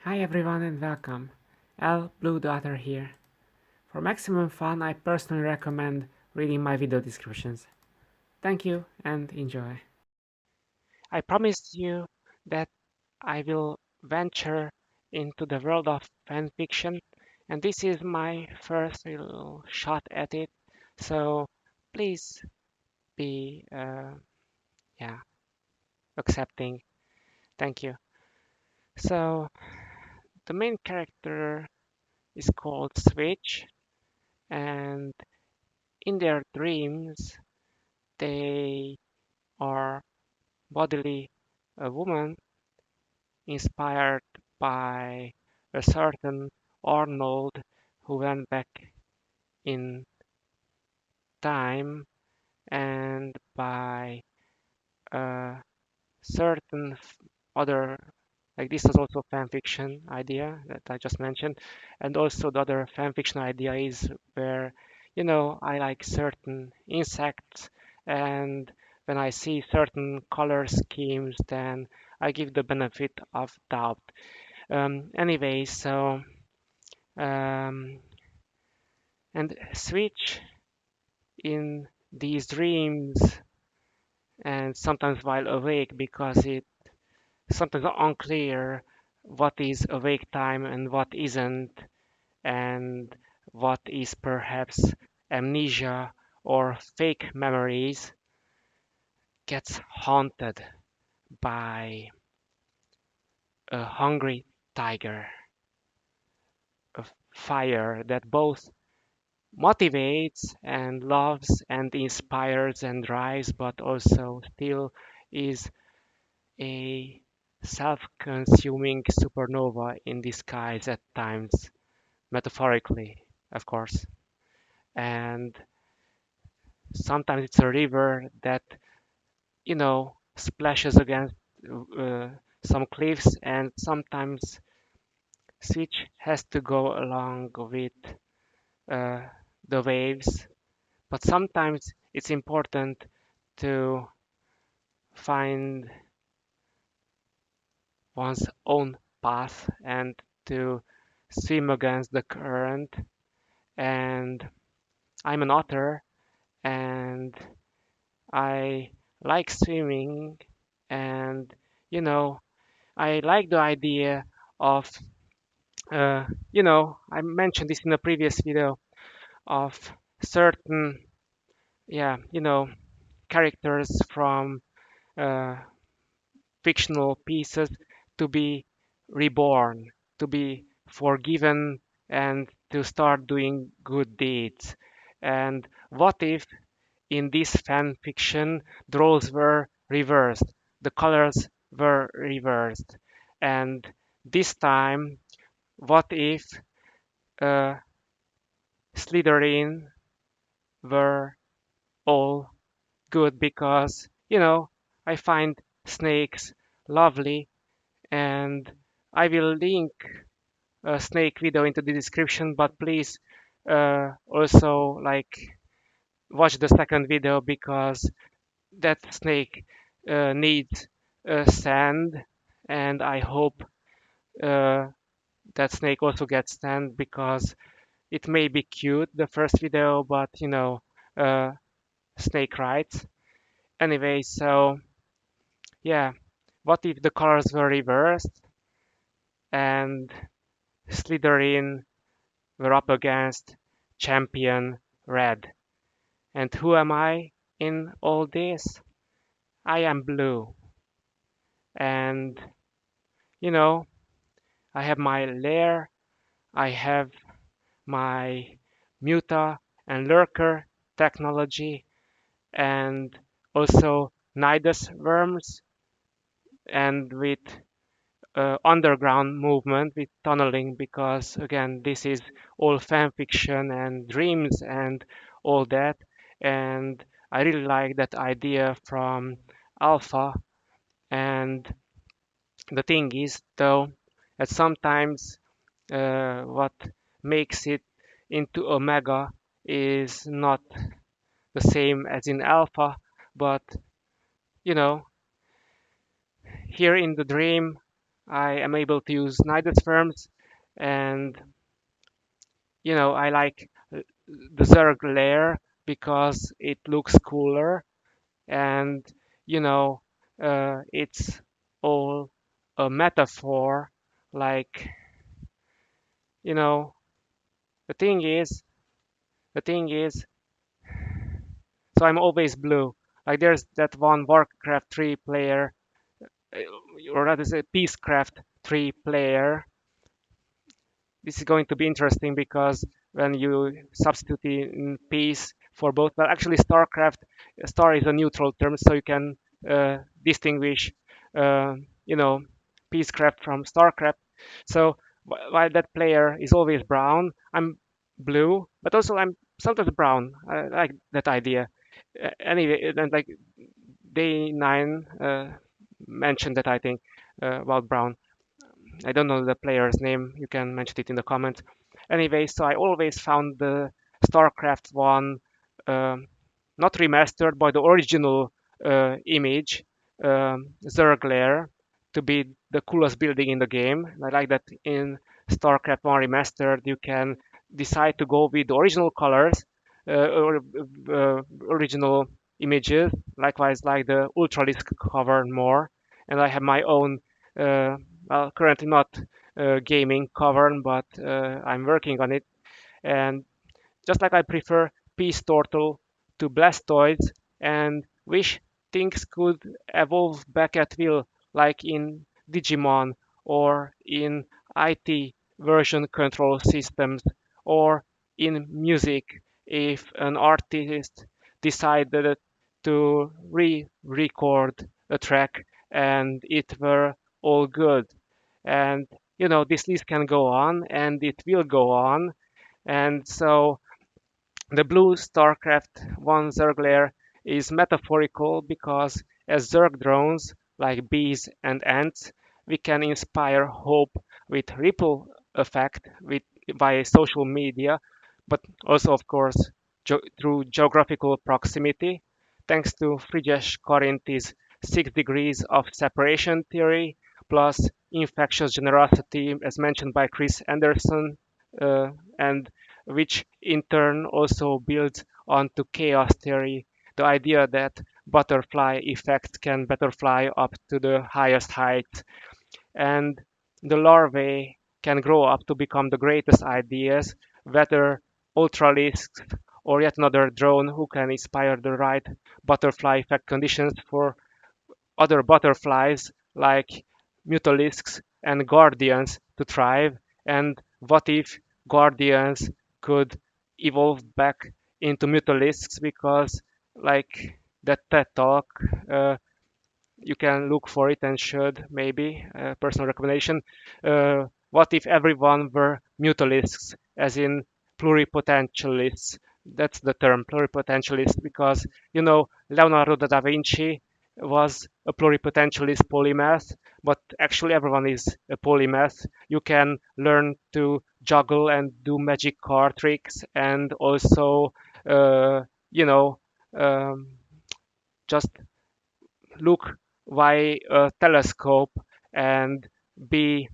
Hi everyone and welcome. L Blue the Otter here. For maximum fun, I personally recommend reading my video descriptions. Thank you and enjoy. I promised you that I will venture into the world of fan fiction, and this is my first little shot at it. So please be yeah accepting. Thank you. So the main character is called Switch, and in their dreams they are bodily a woman inspired by a certain Arnold who went back in time, and by a certain other, like this is also fan fiction idea that I just mentioned. And also the other fan fiction idea is where, I like certain insects, and when I see certain color schemes, then I give the benefit of doubt. Anyway, so um, and switch in these dreams and sometimes while awake because it sometimes unclear what is awake time and what isn't, and what is perhaps amnesia or fake memories, gets haunted by a hungry tiger, a fire that both motivates and loves and inspires and drives, but also still is a self-consuming supernova in disguise at times, metaphorically, of course. And sometimes it's a river that, splashes against uh, some cliffs, and sometimes Switch has to go along with uh, the waves. But sometimes it's important to find one's own path and to swim against the current. And I'm an otter, and I like swimming, and you know, I like the idea of, I mentioned this in a previous video, of certain, yeah, characters from uh, fictional pieces to be reborn, to be forgiven, and to start doing good deeds. And what if in this fan fiction the roles were reversed, the colors were reversed, and this time, what if uh, Slytherin were all good because, I find snakes lovely, and I will link a snake video into the description, but please also like watch the second video because that snake needs sand, and I hope uh, that snake also gets sand because it may be cute the first video, but uh, snake rights. Anyway, so yeah, what if the colors were reversed and Slytherin were up against champion red? And who am I in all this? I am blue. And you know, I have my lair, I have my muta and lurker technology, and also nidus worms, and with underground movement with tunneling, because again this is all fan fiction and dreams and all that. And I really like that idea from alpha. And the thing is though, that sometimes what makes it into omega is not the same as in alpha, but you know here in the dream I am able to use neither firms, and I like the Zerg Lair because it looks cooler, and you know it's all a metaphor. Like, you know the thing is the thing is so I'm always blue. Like, there's that one Warcraft 3 player, or rather say Peacecraft 3 player. This is going to be interesting because when you substitute in peace for both, well, actually, StarCraft, star is a neutral term, so you can distinguish, uh, you know, Peacecraft from StarCraft. So while that player is always brown, I'm blue, but also I'm sometimes brown. I like that idea. Anyway, then, like, day nine mentioned that, I think, about brown. I don't know the player's name. You can mention it in the comments. Anyway, so I always found the StarCraft one, um, not remastered, but the original image, Zerg Lair, to be the coolest building in the game. I like that in StarCraft 1 Remastered, you can decide to go with the original colors, or original images. Likewise, like the Ultralisk cover more. And I have my own, uh, well, currently not gaming cover, but I'm working on it. And just like I prefer Peace Turtle to Blastoise and wish things could evolve back at will, like in Digimon or in IT version control systems or in music, if an artist decided to re-record a track and it were all good. And this list can go on and it will go on. And so the blue StarCraft 1 Zerg layer is metaphorical because as Zerg drones, like bees and ants, we can inspire hope with ripple effect by social media, but also, of course, through geographical proximity. Thanks to Friedrich Corinthe's 6 degrees of separation theory, plus infectious generosity, as mentioned by Chris Anderson, and which in turn also builds onto chaos theory, the idea that butterfly effects can butterfly up to the highest height, and the larvae can grow up to become the greatest ideas, whether ultralisks or yet another drone who can inspire the right butterfly effect conditions for other butterflies like mutalisks and guardians to thrive. And what if guardians could evolve back into mutalisks? Because, like, that TED talk, uh, you can look for it and should, maybe, personal recommendation. What if everyone were mutalisks, as in pluripotentialists? That's the term, pluripotentialist, because Leonardo da Vinci was a pluripotentialist polymath, but actually everyone is a polymath. You can learn to juggle and do magic card tricks, and also, you know, um, just look via a telescope and be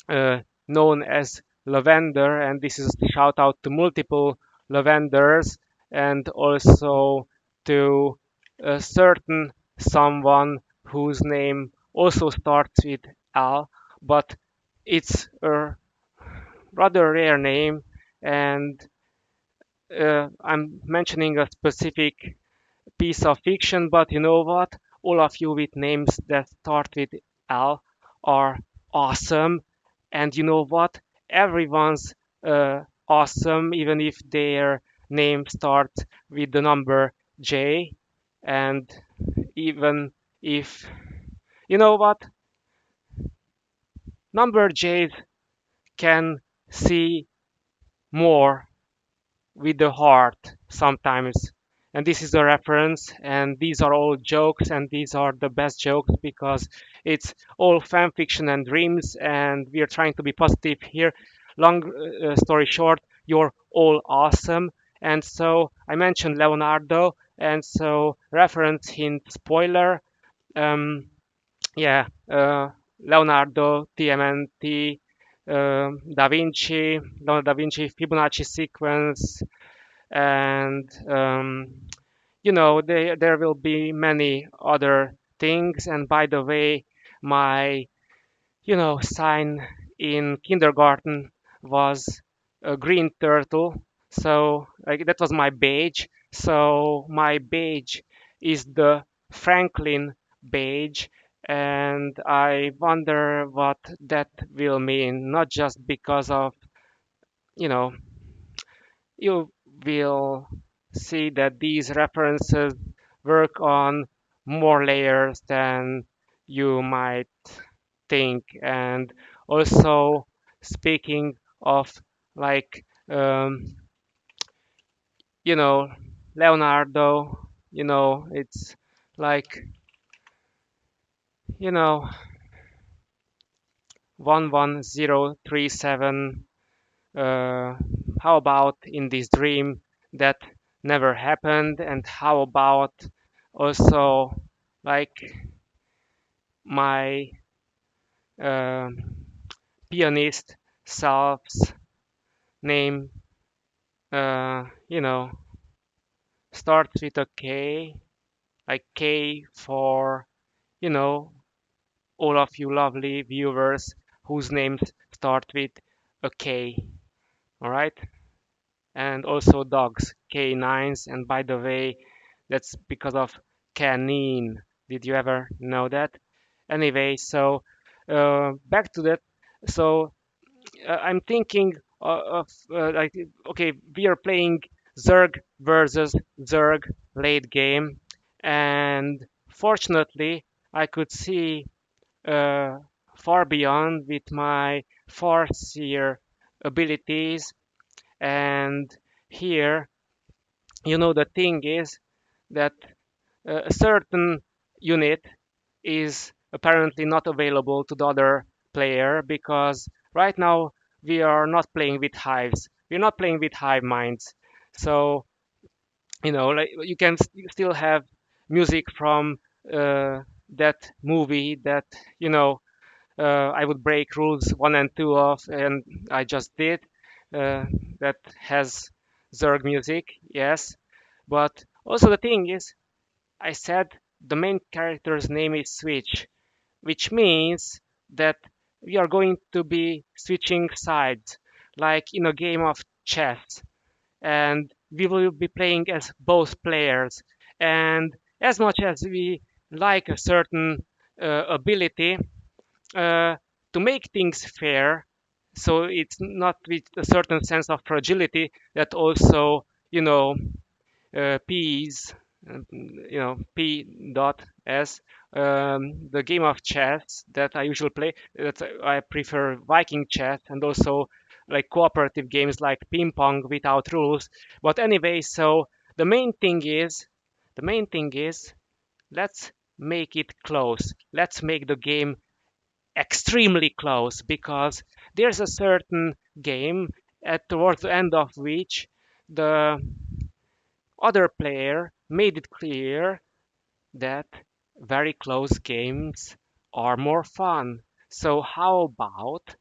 uh, known as lavender. And this is a shout out to multiple lavenders, and also to a certain someone whose name also starts with L, but it's a rather rare name. And I'm mentioning a specific piece of fiction, but you know what? All of you with names that start with L are awesome. And you know what? Everyone's awesome, even if their name starts with the number J. And even if, you know what? Number J's can see more with the heart sometimes. And this is a reference, and these are all jokes, and these are the best jokes because it's all fan fiction and dreams, and we are trying to be positive here. Long story short, you're all awesome. And so I mentioned Leonardo, and so reference hint spoiler. Um, yeah, Leonardo, TMNT, Da Vinci, Leonardo da Vinci Fibonacci sequence, and there will be many other things. And by the way, my sign in kindergarten was a green turtle. So like, that was my badge. So my badge is the Franklin badge. And I wonder what that will mean, not just because of, you know, you will see that these references work on more layers than you might think. And also, speaking of, like, you know Leonardo, it's like, you know 11037. How about in this dream that never happened? And how about also, like, my uh, pianist self's name, you know starts with a K, like K for, you know, all of you lovely viewers whose names start with a K, all right? And also dogs, K9s. And by the way, that's because of canine. Did you ever know that? Anyway, so back to that. So I'm thinking of, like, okay, we are playing Zerg versus Zerg late game, and fortunately, I could see uh, far beyond with my Farseer abilities. And here, the thing is that a certain unit is apparently not available to the other player, because right now we are not playing with hives. We're not playing with hive minds. So, like, you can still have music from that movie that, I would break rules one and two of, and I just did. Uh, that has Zerg music, yes. But also the thing is, I said the main character's name is Switch, which means that we are going to be switching sides, like in a game of chess, and we will be playing as both players. And as much as we like a certain ability, uh, to make things fair, so it's not with a certain sense of fragility that also, P's, P dot S, the game of chess that I usually play, that I prefer Viking chess, and also like cooperative games like ping pong without rules. But anyway, so the main thing is, let's make it close. Let's make the game extremely close, because there's a certain game at towards the end of which the other player made it clear that very close games are more fun. So how about